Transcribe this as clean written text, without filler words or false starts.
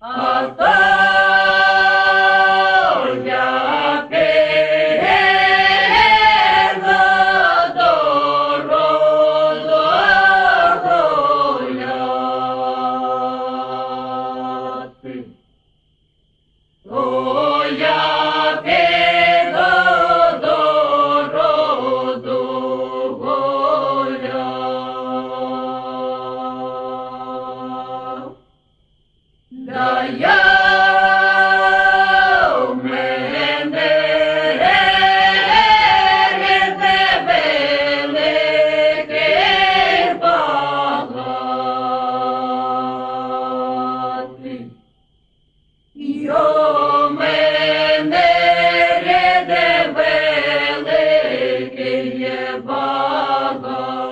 А то я піду до роду гуляти. То я піду до роду гуляти. Да я в мене великий багатий. І у мене великий є багатий.